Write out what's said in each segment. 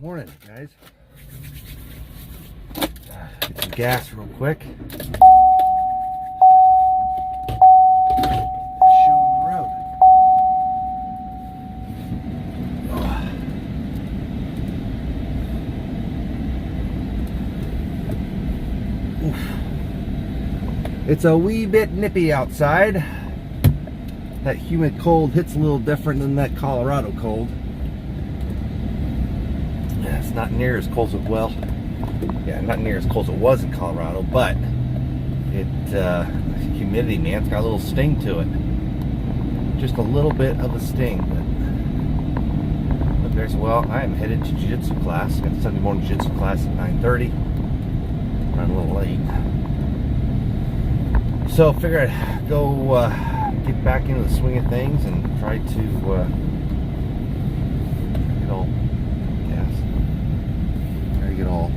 Morning, guys. Get some gas real quick. Show on the road. Oof. It's a wee bit nippy outside. That humid cold hits a little different than that Colorado cold. Yeah, it's not near as cold as not near as cold as it was in Colorado, but humidity, man, it's got a little sting to it. Just a little bit of a sting. But there's, well, I am headed to jiu-jitsu class. Got the Sunday morning jiu-jitsu class at 9:30. Running a little late. So I figured I'd go get back into the swing of things and try to get all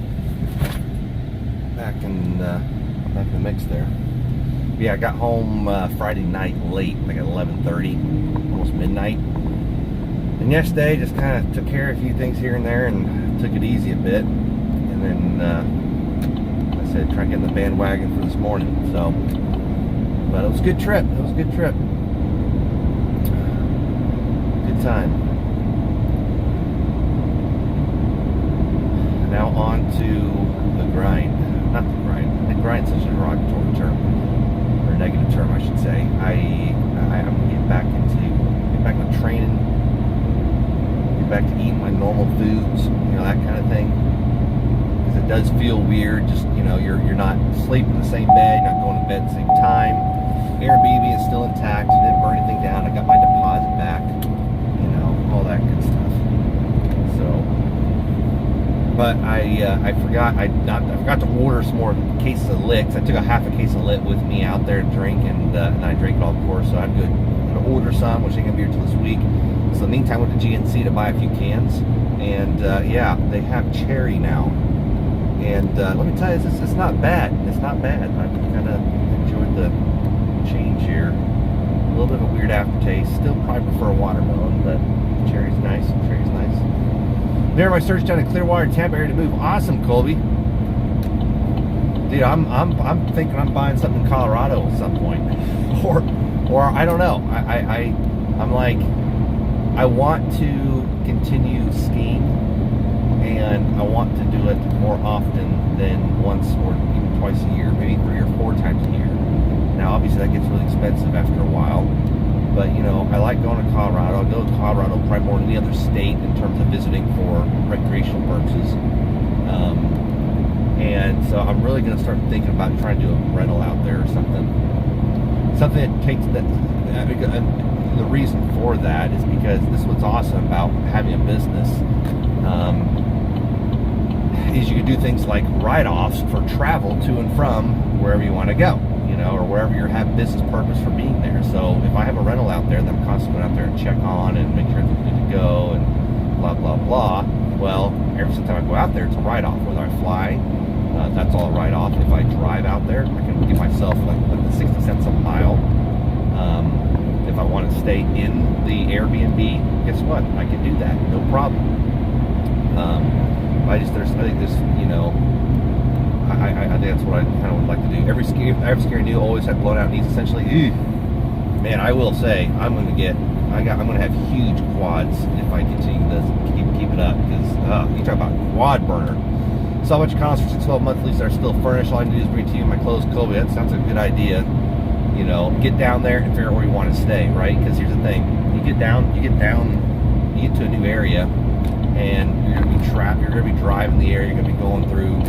back in the mix there. Yeah, I got home Friday night late, like at 11:30, almost midnight. And yesterday just kind of took care of a few things here and there and took it easy a bit. And then I said try to get in the bandwagon for this morning. So, but it was a good trip. It was a good trip. Good time. Now on to the grind. Not the grind. The grind's such a derogatory term, or a negative term, I should say. I'm gonna get back into training, get back to eating my normal foods, that kind of thing. Because it does feel weird. Just you're not sleeping in the same bed, you're not going to bed at the same time. Airbnb is still intact. I didn't burn anything down. I got my deposit back. All that good stuff. So. But I forgot to order some more cases of licks. I took a half a case of lit with me out there to drink, and I drank it all, of course. So I'm going to order some, which ain't gonna be here till this week. So in the meantime, I went to GNC to buy a few cans, and yeah, they have cherry now. And let me tell you, it's not bad. It's not bad. I kind of enjoyed the change here. A little bit of a weird aftertaste. Still probably prefer a watermelon, but the cherry's nice. Cherry's nice. There, my search down in Clearwater, Tampa area to move. Awesome, Colby. Dude, I'm thinking I'm buying something in Colorado at some point, or I don't know. I'm like, I want to continue skiing, and I want to do it more often than once or even twice a year, maybe 3 or 4 times a year. Now, obviously, that gets really expensive after a while. But, I like going to Colorado. I go to Colorado probably more than any other state in terms of visiting for recreational purposes. And so I'm really going to start thinking about trying to do a rental out there or something. Something that takes that. The reason for that is because this is what's awesome about having a business. Is you can do things like write-offs for travel to and from wherever you want to go. Or wherever you have business purpose for being there. So if I have a rental out there, then I'm constantly going out there and check on and make sure everything's good to go and blah, blah, blah. Well, every single time I go out there, it's a write-off. Whether I fly, that's all a write-off. If I drive out there, I can give myself like 60 cents a mile. If I want to stay in the Airbnb, guess what? I can do that. No problem. I think that's what I kind of would like to do. Every skier I knew always had blown out knees. Essentially, man, I will say I'm going to have huge quads if I continue to keep it up. Because you talk about quad burner. So much concerts and 12 month leases are still furnished. All I need to do is bring to you my clothes, Kobe. That sounds like a good idea. Get down there and figure out where you want to stay, right? Because here's the thing: you get to a new area, and you're going to be driving the area. You're going to be going through.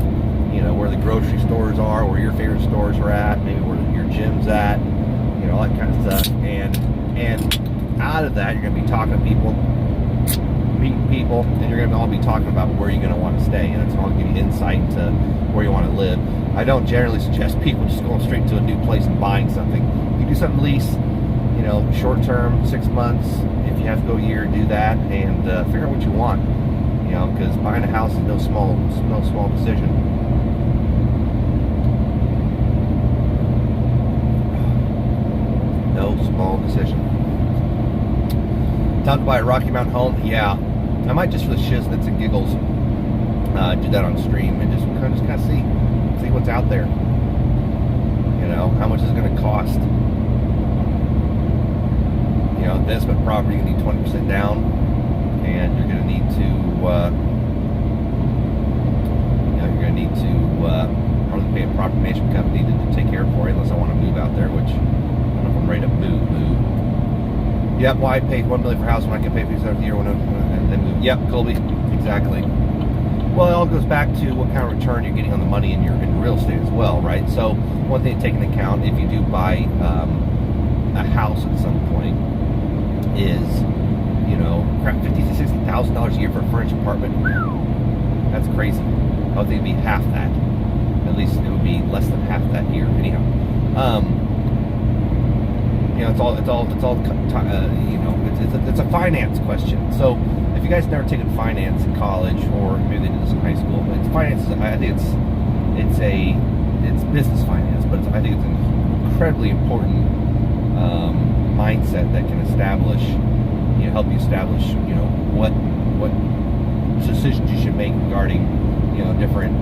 Where the grocery stores are, where your favorite stores are at, maybe where your gym's at, all that kind of stuff. And out of that, you're going to be talking to people, meeting people, and you're going to all be talking about where you're going to want to stay. And it's all going to give you insight into where you want to live. I don't generally suggest people just going straight to a new place and buying something. You do something lease, short term, 6 months. If you have to go a year, do that, and figure out what you want. Because buying a house is no small decision. No small decision. Time to buy a Rocky Mountain home? Yeah. I might just for the shiznits and giggles do that on stream and just kind of see what's out there. You know, how much is it going to cost? You know, investment property, you need 20% down, and you're going to need to, probably pay a property management company to take care of for you, unless I want to move out there, which I don't know if I'm ready to move. Yep, well, I paid $1 million for a house when I can pay $50,000 a year and then move. Yep, Colby, exactly. Well, it all goes back to what kind of return you're getting on the money in real estate as well, right? So one thing to take into account if you do buy a house at some point is, you know, $50,000 to $60,000 a year for a furnished apartment. That's crazy. I would think it'd be half that. At least it would be less than half that here. Anyhow, you know, it's a finance question. So if you guys never taken finance in college, or maybe they did this in high school, but finance, I think it's business finance, but I think it's an incredibly important mindset that can help you establish, you know, what decisions you should make regarding, you know, different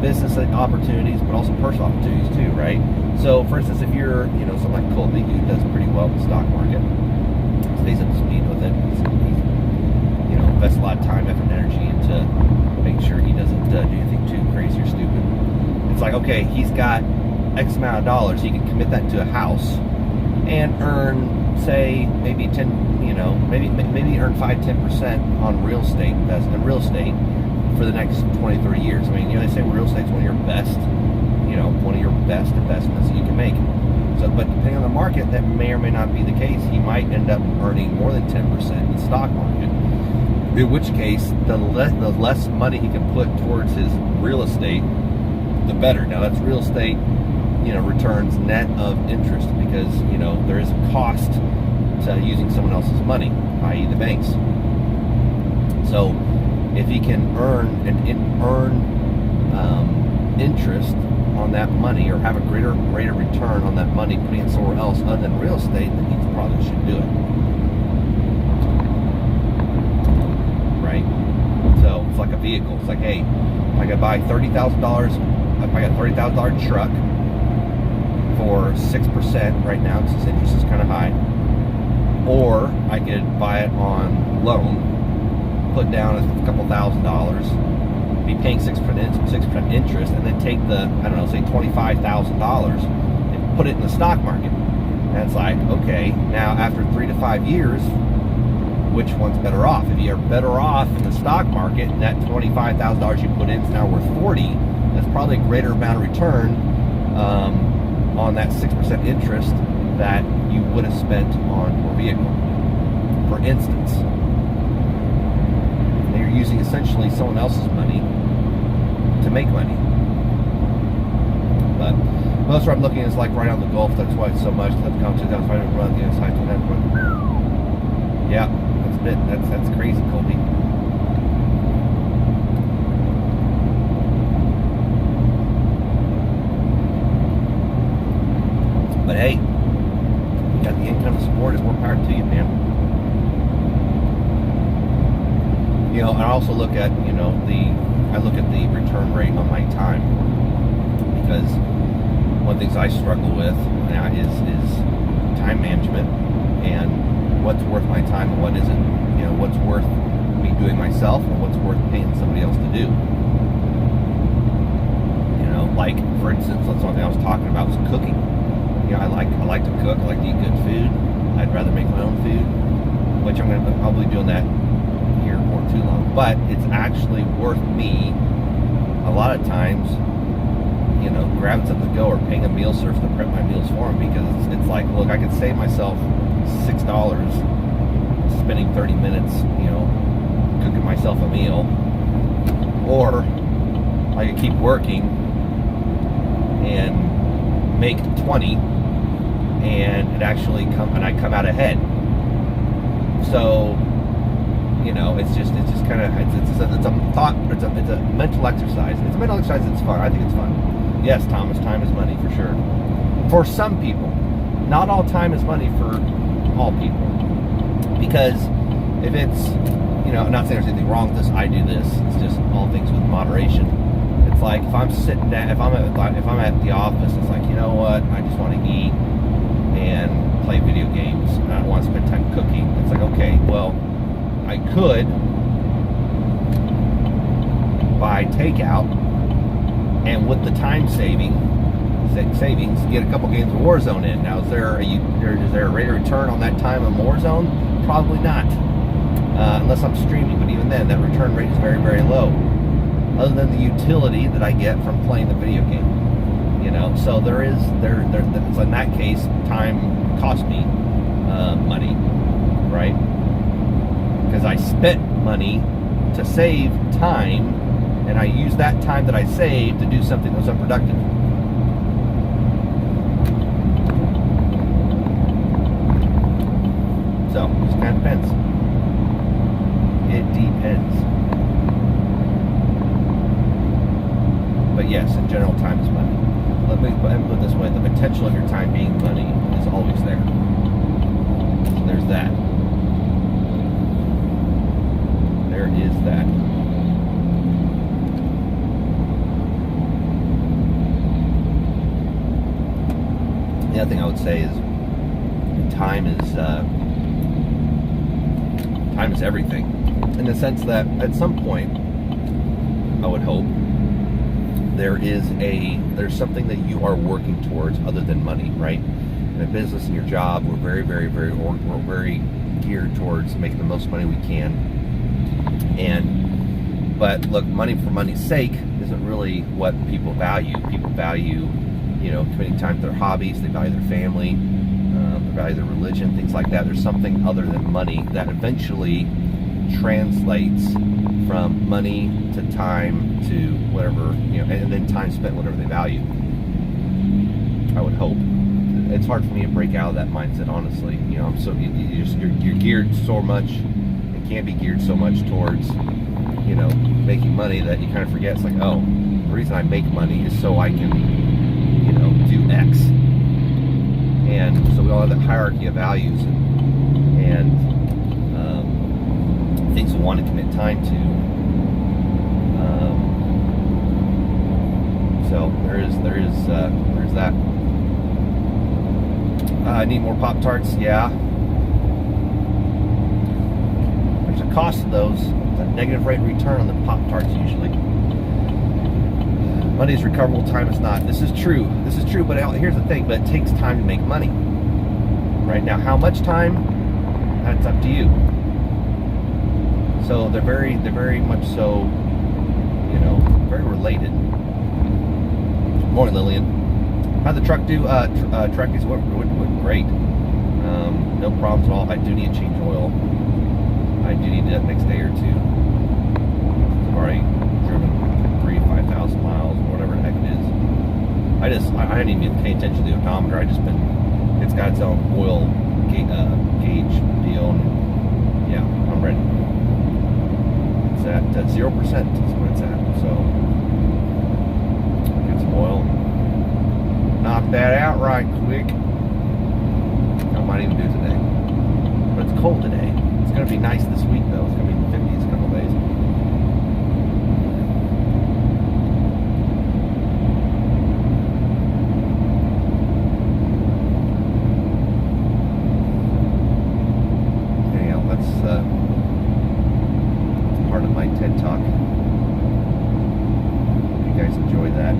business opportunities, but also personal opportunities too, right? So, for instance, if you're, you know, someone like Colby, who does pretty well in the stock market, stays up to speed with it, he's you know, invests a lot of time, effort, and energy into making sure he doesn't do anything too crazy or stupid. It's like, okay, he's got X amount of dollars, he can commit that to a house and earn, say, maybe maybe earn 5-10% on real estate for the next 20-30 years. I mean, you know, they say real estate's one of your best investments that you can make. So, but depending on the market, that may or may not be the case. He might end up earning more than 10% in the stock market. In which case, the less money he can put towards his real estate, the better. Now, that's real estate, you know, returns net of interest, because, you know, there is a cost to using someone else's money, i.e. the banks. So if he can earn interest on that money, or have a greater rate of return on that money putting it somewhere else other than real estate, then he probably should do it. Right? So it's like a vehicle. It's like, hey, I could buy $30,000. If I got a $30,000 truck for 6% right now, because interest is kind of high, or I could buy it on loan, put down a couple $1,000s, be paying 6% interest, and then take the, I don't know, say $25,000 and put it in the stock market. And it's like, okay, now after 3 to 5 years, which one's better off? If you're better off in the stock market, and that $25,000 you put in is now worth $40,000, that's probably a greater amount of return on that 6% interest that you would have spent on your vehicle. For instance, you're using essentially someone else's money to make money. But most where I'm looking is like right on the Gulf. That's why it's so much. That's gone 2,500 run the inside to that. Yeah, that's crazy, Colby. But hey, you got the income to support it. More power to you, man. You know, I also look at, you know, I look at the return rate on my time, because one of the things I struggle with now is time management, and what's worth my time and what isn't. You know, what's worth me doing myself and what's worth paying somebody else to do. You know, like, for instance, that's one thing I was talking about was cooking. You know, I like to cook. I like to eat good food. I'd rather make my own food, which I'm going to probably doing that here for too long. But it's actually worth me a lot of times, you know, grabbing something to go or paying a meal server to prep my meals for them, because it's like, look, I could save myself $6 spending 30 minutes, you know, cooking myself a meal, or I could keep working and make 20, and it actually I come out ahead. So, you know, it's just kind of it's a thought, it's a mental exercise. It's a mental exercise that's fun. I think it's fun. Yes, Thomas, time is money for sure. For some people, not all time is money for all people, because if it's I'm not saying there's anything wrong with this. I do this. It's just all things with moderation. It's like if I'm sitting down, if I'm at the office, it's like, you know what? I just want to eat and play video games. And I don't want to spend time cooking. It's like, okay, well, I could buy takeout, and with the time savings, get a couple games of Warzone in. Now, is there a rate of return on that time of Warzone? Probably not, unless I'm streaming. But even then, that return rate is very, very low. Other than the utility that I get from playing the video game, So so in that case, time cost me money, right? Because I spent money to save time, and I use that time that I saved to do something that was unproductive. So, it just kind of depends. It depends. But yes, in general, time is money. Let me put it this way. The potential of your time being money is always there. So there's that. There is that. The other thing I would say is time is everything, in the sense that at some point, I would hope, there's something that you are working towards other than money, right? In a business, in your job, we're very, very, we're very geared towards making the most money we can. But look, money for money's sake isn't really what people value. People value, committing time to their hobbies. They value their family. They value their religion, things like that. There's something other than money that eventually translates from money to time to whatever, and then time spent whatever they value. I would hope. It's hard for me to break out of that mindset, honestly. I'm so you're geared so much, and can be geared so much towards, making money, that you kind of forget. It's like, oh, the reason I make money is so I can, do X. And so we all have that hierarchy of values and things we want to commit time to. So there's that. I need more Pop-Tarts. Yeah. There's a cost to those. It's a negative rate of return on the Pop-Tarts usually. Money is recoverable, time is not. This is true, but here's the thing, but it takes time to make money. Right now, how much time? That's up to you. So they're very much so, very related. Morning, Lillian. How'd the truck do? Truck is went great. No problems at all. I do need to change oil. I do need to that next day or two. I've already driven 3,000 to 5,000 miles, whatever the heck it is. I didn't even pay attention to the odometer. It's got its own oil gauge deal. And yeah, I'm ready. It's at 0% is what it's at. So get some oil. Knock that out right quick. I might even do it today. But it's cold today. It's going to be nice this week, though. It's going to be in the 50s a couple of days. Anyhow, that's part of my TED Talk. Hope you guys enjoy that.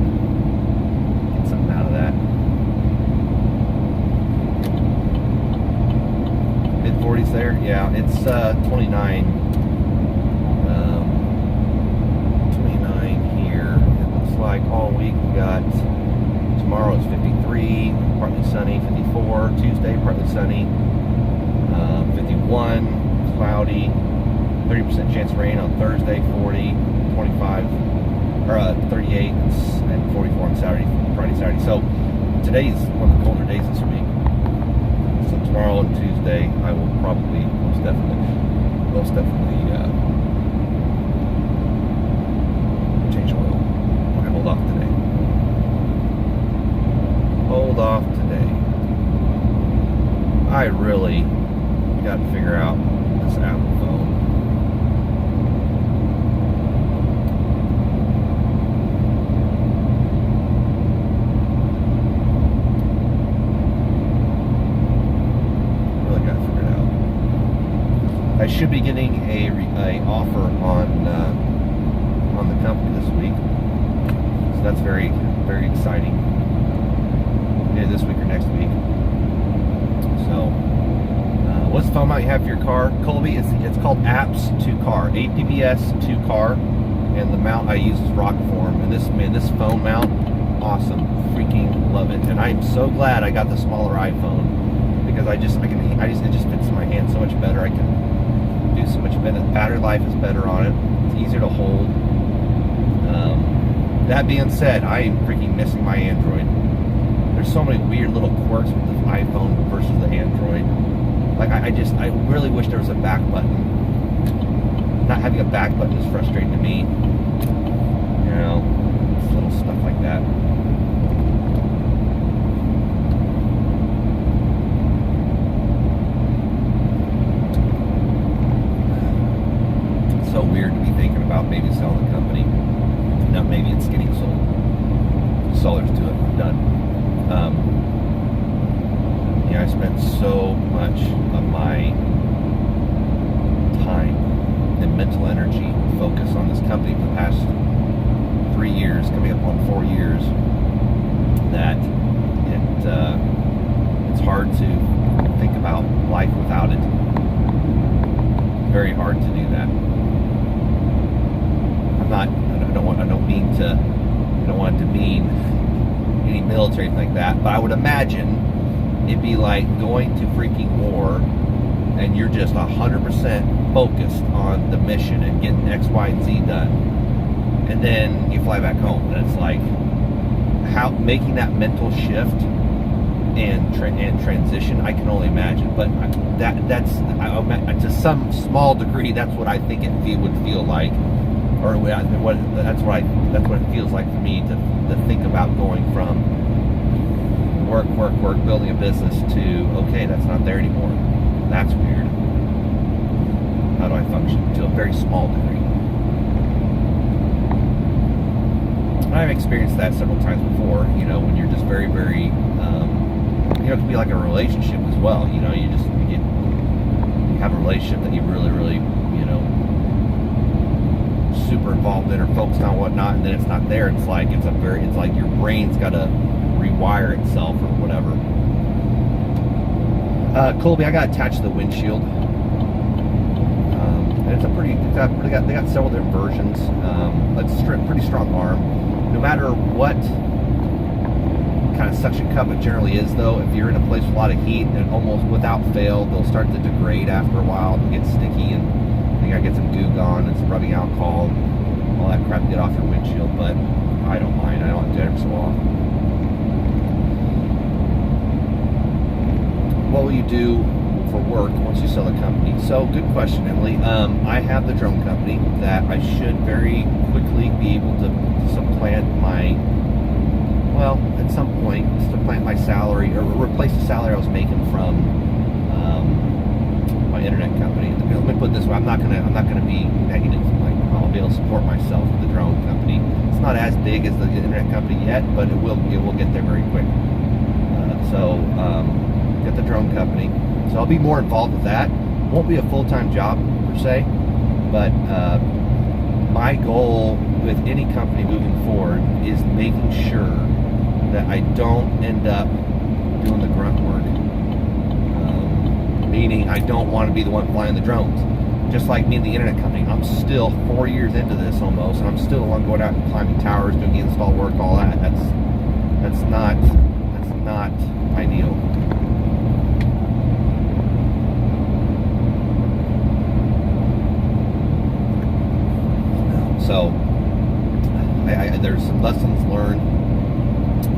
Get something out of that. Mid-40s there? Yeah, it's 29. 29 here. It looks like all week we got, tomorrow is 53, partly sunny, 54. Tuesday, partly sunny, 51, cloudy, 30% chance of rain on Thursday, 40, 25, or 38, and 44 on Saturday, Friday, Saturday. So today's one of the colder days this week. So tomorrow and Tuesday, I will probably most definitely change oil. Okay, hold off today. Hold off today. I really got to figure out this Apple phone. should be getting a offer on the company this week, so that's very, very exciting. Either this week or next week. So, what's the phone mount you have for your car, Colby? It's called APS 2Car, APPS 2Car, and the mount I use is Rockform. And this phone mount, awesome, freaking love it. And I'm so glad I got the smaller iPhone, because it just fits in my hand so much better. I can do so much better. The battery life is better on it. It's easier to hold. That being said, I am freaking missing my Android. There's so many weird little quirks with the iPhone versus the Android. Like I really wish there was a back button. Not having a back button is frustrating to me. You know, it's little stuff like that. It's so weird to be thinking about maybe selling the company. Now maybe it's getting sold. Sellers to it. I'm done. I spent so much of my time and mental energy and focus on this company for the past 3 years, coming up on 4 years, that it's hard to think about life without it. Very hard to do that. I don't want to demean any military thing like that, but I would imagine it'd be like going to freaking war and you're just 100% focused on the mission and getting X, Y, and Z done, and then you fly back home, and it's like how making that mental shift and transition, I can only imagine. But that's to some small degree, that's what I think it would feel like, or that's what it feels like for me to think about going from work, building a business to, okay, that's not there anymore. That's weird. How do I function? To a very small degree. I've experienced that several times before, when you're just very, very, it can be like a relationship as well. You have a relationship that you really, really, super involved in or focused on whatnot, and then it's not there. It's like your brain's got to rewire itself or whatever. Colby, I got attached to the windshield. And they got several different versions. It's a pretty strong arm. No matter what kind of suction cup it generally is, though, if you're in a place with a lot of heat, and almost without fail, they'll start to degrade after a while and get sticky, and you gotta get some goo gone and some rubbing alcohol and all that crap to get off your windshield. But I don't mind. I don't do it every so often. What will you do for work once you sell a company? So, good question, Emily. I have the drone company that I should very quickly be able to supplant at some point, supplant my salary, or replace the salary I was making from my internet company. Let me put it this way: I'm not gonna be negative. Like, I'll be able to support myself with the drone company. It's not as big as the internet company yet, but it will get there very quick. Get the drone company. So I'll be more involved with that. Won't be a full-time job per se, but my goal with any company moving forward is making sure that I don't end up doing the grunt work. Meaning I don't want to be the one flying the drones. Just like me and the internet company, I'm still 4 years into this almost, and I'm still the one going out and climbing towers, doing the install work, all that. That's not ideal. So there's some lessons learned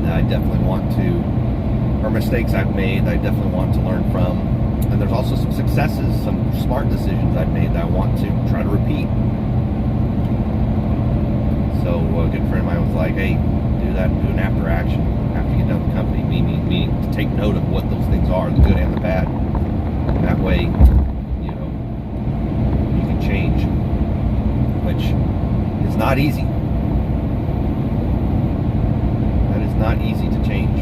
that I definitely want to, or mistakes I've made that I definitely want to learn from. And there's also some successes, some smart decisions I've made that I want to try to repeat. So a good friend of mine was like, hey, do an after action after you get done with the company, meaning to take note of what those things are, the good and the bad. That way, you can change, which is not easy. That is not easy to change.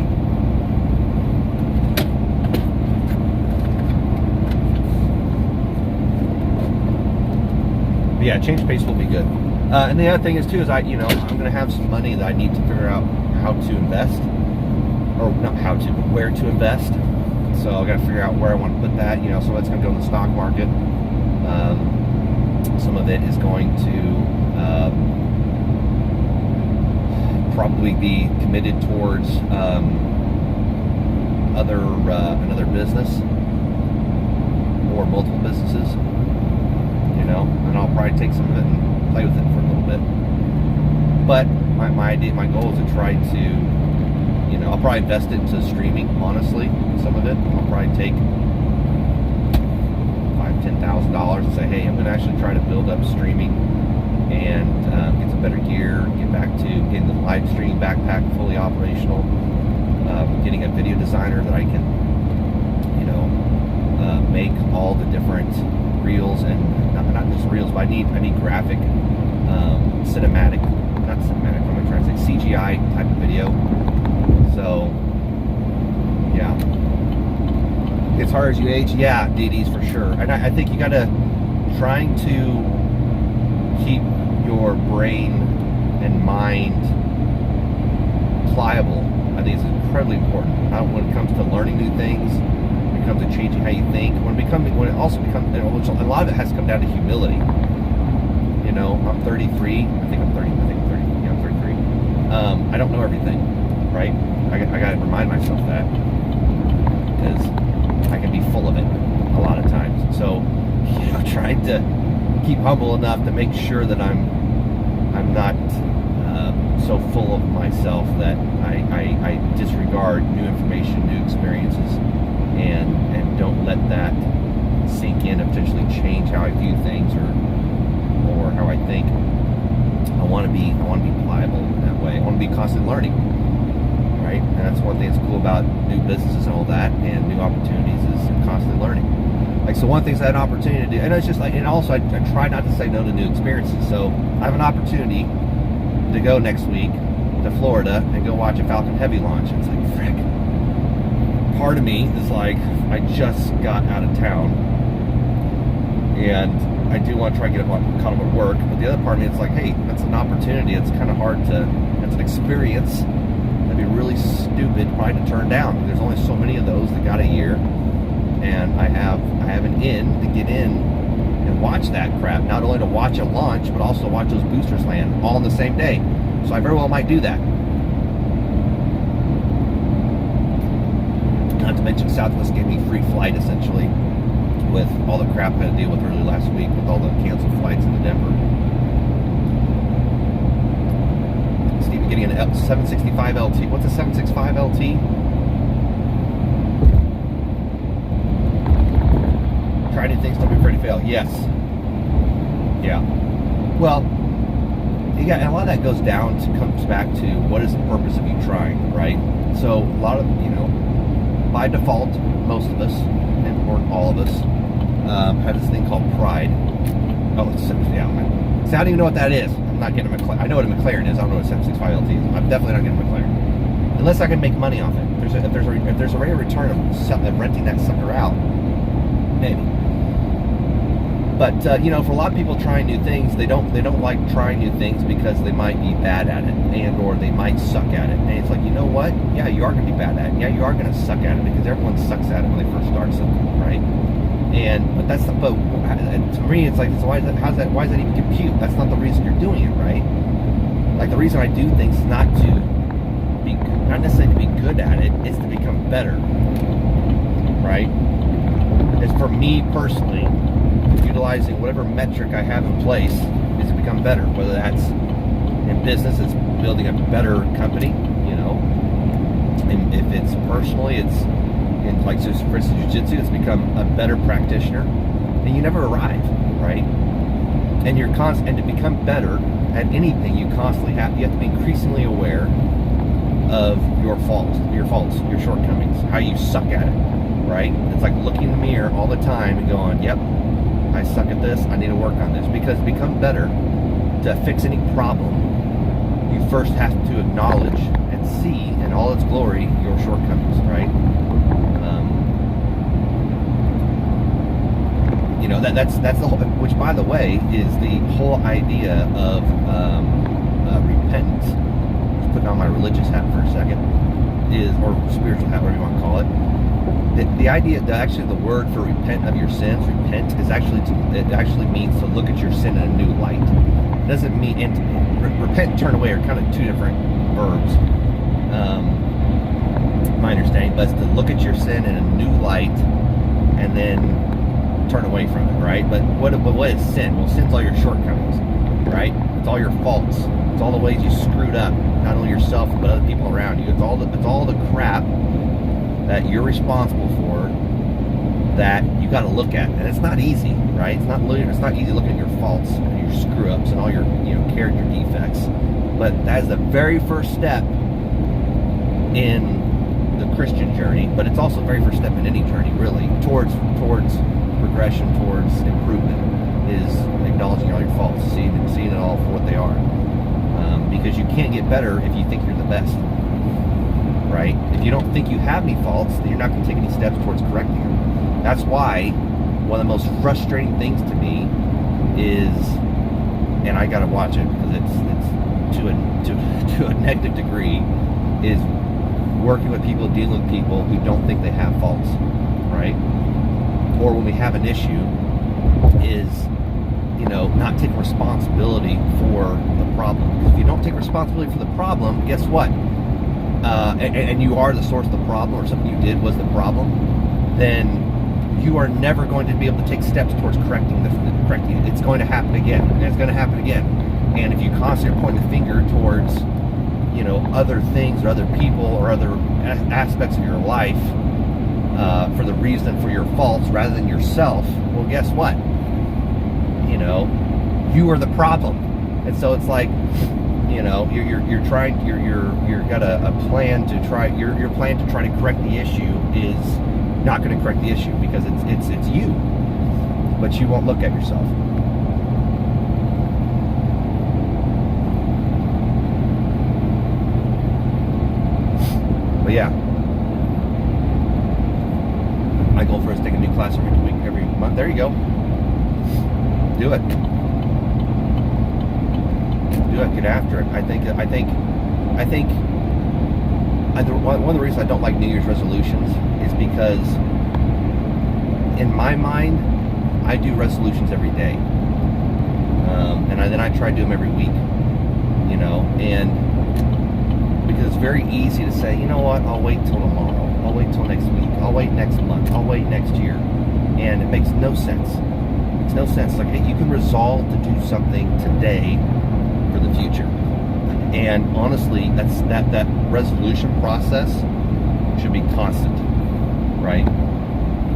yeah, change of pace will be good. And the other thing is too is I'm going to have some money that I need to figure out how to invest, or not how to, but where to invest. So I got to figure out where I want to put that. Some of it's going to go in the stock market. Some of it is going to probably be committed towards another business or multiple businesses. And I'll probably take some of it and play with it for a little bit. But my goal is to try to, I'll probably invest it into streaming. Honestly, some of it I'll probably take $5,000-$10,000 and say, hey, I'm going to actually try to build up streaming and get some better gear, get back to getting the live stream backpack fully operational, getting a video designer that I can, make all the different reels, and not just reels, but I need graphic, not cinematic, what am I trying to say, CGI type of video. So, yeah. As far as you age, yeah, DDs for sure. And I think you gotta, trying to keep your brain and mind pliable, I think is incredibly important. When it comes to learning new things, when it comes to changing how you think, when it also becomes, a lot of it has to come down to humility. I'm 33. I'm 33. I don't know everything, right? I got to remind myself that, because I can be full of it a lot of times. So, trying to keep humble enough to make sure that I'm not so full of myself that I disregard new information, new experiences, and don't let that sink in and potentially change how I view things or how I think. I want to be pliable in that way. I want to be constantly learning, right? And that's one thing that's cool about new businesses and all that, and new opportunities, is constantly learning. So one thing's I had an opportunity to do, and it's just and also I try not to say no to new experiences. So I have an opportunity to go next week to Florida and go watch a Falcon Heavy launch. It's like, frick. Part of me is like, I just got out of town, and I do want to try and get caught up at work, but the other part of me, it's like, hey, that's an opportunity. It's kind of hard it's an experience that'd be really stupid probably to turn down. There's only so many of those that got a year, and I have an in to get in and watch that crap, not only to watch a launch, but also watch those boosters land all on the same day. So I very well might do that. Not to mention Southwest gave me free flight, essentially, with all the crap I had to deal with early last week with all the canceled flights into Denver. Stephen getting an 765 LT. What's a 765 LT? Try new things, don't be afraid to fail. Yes. Yeah. Well, yeah, and a lot of that comes back to what is the purpose of you trying, right? So a lot of, by default, most of us, or all of us, have this thing called pride. Oh, it's yeah. See, I don't even know what that is. I'm not getting a McLaren. I know what a McLaren is. I don't know what a 765 LT is. I'm definitely not getting a McLaren unless I can make money off it. If there's a rate of return of renting that sucker out, maybe. But for a lot of people trying new things, they don't like trying new things because they might be bad at it, or they might suck at it. And it's like, you know what? Yeah, you are going to be bad at it. Yeah, you are going to suck at it, because everyone sucks at it when they first start something, right? But to me, it's like, so why does that even compute? That's not the reason you're doing it, right? Like, the reason I do things is not necessarily to be good at it, it's to become better, right? It's for me personally, utilizing whatever metric I have in place is to become better. Whether that's in business, it's building a better company, and if it's personally, it's in, like, so for instance, jiu-jitsu, it's become a better practitioner. And you never arrive, right? And and to become better at anything, you constantly have to be increasingly aware of your faults, your shortcomings, how you suck at it, right? It's like looking in the mirror all the time and going, yep, I suck at this, I need to work on this. Because to become better, to fix any problem, you first have to acknowledge and see in all its glory your shortcomings, right? that's the whole, which by the way is the whole idea of repentance. Just putting on my religious hat for a second, or spiritual hat, whatever you want to call it. The idea, actually the word for repent of your sins, repent, is it actually means to look at your sin in a new light. It doesn't mean, repent and turn away are kind of two different verbs. My understanding, but it's to look at your sin in a new light and then turn away from it, right? But what is sin? Well, sin's all your shortcomings, right? It's all your faults. It's all the ways you screwed up, not only yourself but other people around you. It's all the crap that you're responsible for that you got to look at, and it's not easy, right? It's not easy looking at your faults and your screw ups and all your character defects. But that is the very first step in the Christian journey, but it's also the very first step in any journey, really, towards progression, towards improvement, is acknowledging all your faults, seeing it all for what they are. Because you can't get better if you think you're the best, right? If you don't think you have any faults, then you're not going to take any steps towards correcting them. That's why one of the most frustrating things to me is, and I got to watch it because it's to a negative degree, is working with people, dealing with people who don't think they have faults, right? Or when we have an issue, is not taking responsibility for the problem. Because if you don't take responsibility for the problem, guess what? And you are the source of the problem, or something you did was the problem, then you are never going to be able to take steps towards correcting it. It's going to happen again, and it's going to happen again. And if you constantly are pointing the finger towards other things or other people or other aspects of your life for the reason for your faults rather than yourself, well, guess what? You are the problem. And so it's like, you're trying, you're got a plan to try, your plan to try to correct the issue is not going to correct the issue because it's you, but you won't look at yourself. But yeah, my goal for is to take a new class every month. There you go. Do it. Get after it. I think one of the reasons I don't like New Year's resolutions is because in my mind I do resolutions every day, and then I try to do them every week. And because it's very easy to say, you know what, I'll wait till tomorrow, I'll wait till next week, I'll wait next month, I'll wait next year, and it makes no sense. It's no sense. Like, hey, you can resolve to do something today for the future. And honestly, that resolution process should be constant, right?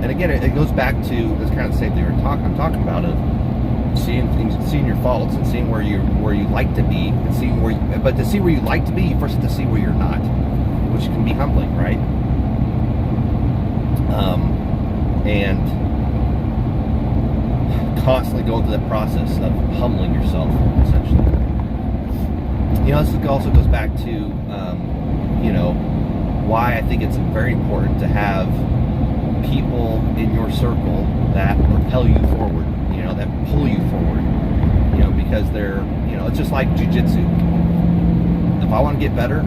And again, it goes back to this kind of same thing I'm talking about, of seeing things, seeing your faults, and seeing where you like to be, and seeing but to see where you like to be, you first have to see where you're not, which can be humbling, right? And constantly going through that process of humbling yourself, essentially. This also goes back to, why I think it's very important to have people in your circle that propel you forward, that pull you forward, because they're, it's just like jiu-jitsu. If I want to get better,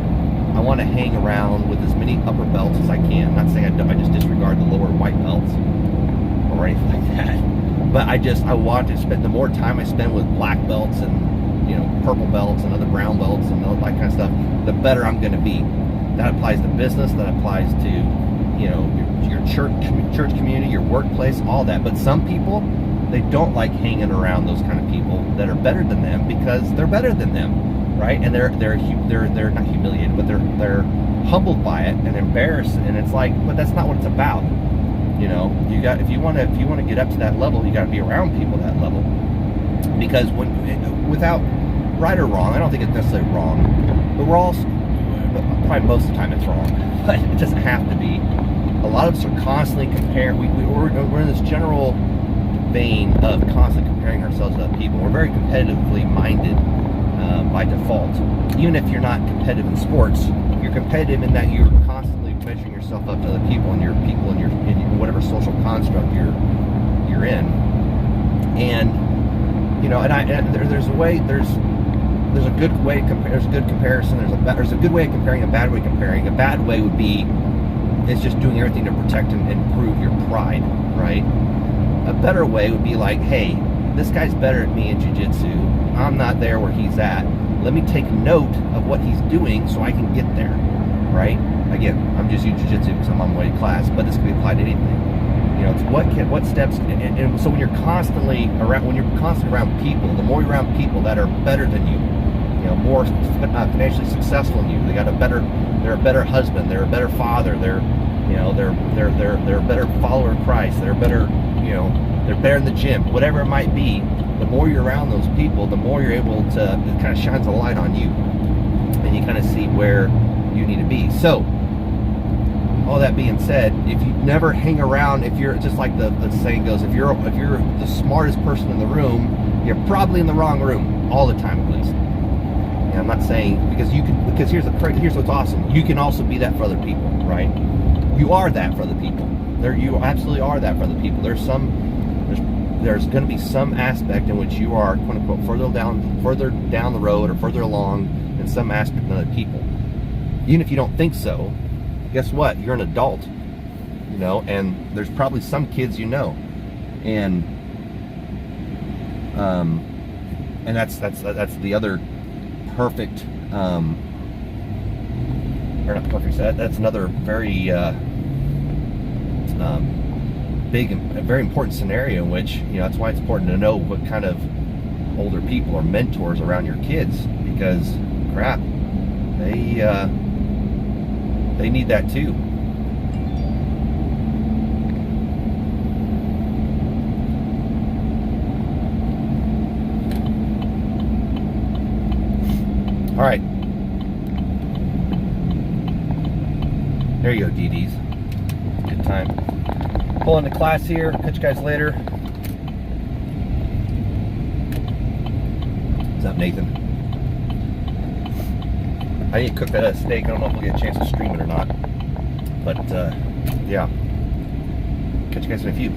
I want to hang around with as many upper belts as I can. I'm not saying I just disregard the lower white belts or anything like that. But I want to spend, the more time I spend with black belts and purple belts and other brown belts and all that kind of stuff, the better I'm going to be. That applies to business. That applies to your church community, your workplace, all that. But some people, they don't like hanging around those kind of people that are better than them because they're better than them, right? And they're not humiliated, but they're humbled by it and embarrassed. And it's like, but that's not what it's about. If you want to get up to that level, you got to be around people at that level. Because without right or wrong, I don't think it's necessarily wrong, but probably most of the time it's wrong, but it doesn't have to be. A lot of us are constantly comparing. We're in this general vein of constantly comparing ourselves to other people. We're very competitively minded by default. Even if you're not competitive in sports, you're competitive in that you're constantly measuring yourself up to other people and in whatever social construct you're in. And there's a way, there's a good way to compare. There's a good comparison. There's a good way of comparing, a bad way of comparing. A bad way would be is just doing everything to protect and improve your pride, right? A better way would be like, hey, this guy's better at me in jiu-jitsu. I'm not there where he's at. Let me take note of what he's doing so I can get there, right? Again, I'm just using jiu-jitsu because I'm on my class, but this can be applied to anything. It's what steps, and so when you're constantly around people, the more you're around people that are better than you, more financially successful than you, they're a better husband, they're a better father, they're a better follower of Christ, they're better, they're better in the gym, whatever it might be. The more you're around those people, the more you're able to, it kind of shines a light on you, and you kind of see where you need to be. So, all that being said, if you never hang around, if you're just like the saying goes, if you're the smartest person in the room, you're probably in the wrong room all the time, at least. And I'm not saying because here's what's awesome. You can also be that for other people, right? You are that for other people. You absolutely are that for other people. There's going to be some aspect in which you are, quote unquote, further down the road or further along in some aspect than other people. Even if you don't think so, guess what? You're an adult, and there's probably some kids and that's the other perfect, or not perfect. That's another very big and very important scenario in which that's why it's important to know what kind of older people or mentors around your kids, because crap, they need that too. All right. There you go, DDs. Good time. Pulling the class here. Catch you guys later. What's up, Nathan? I need to cook that steak. I don't know if we'll get a chance to stream it or not. But, yeah. Catch you guys in a few.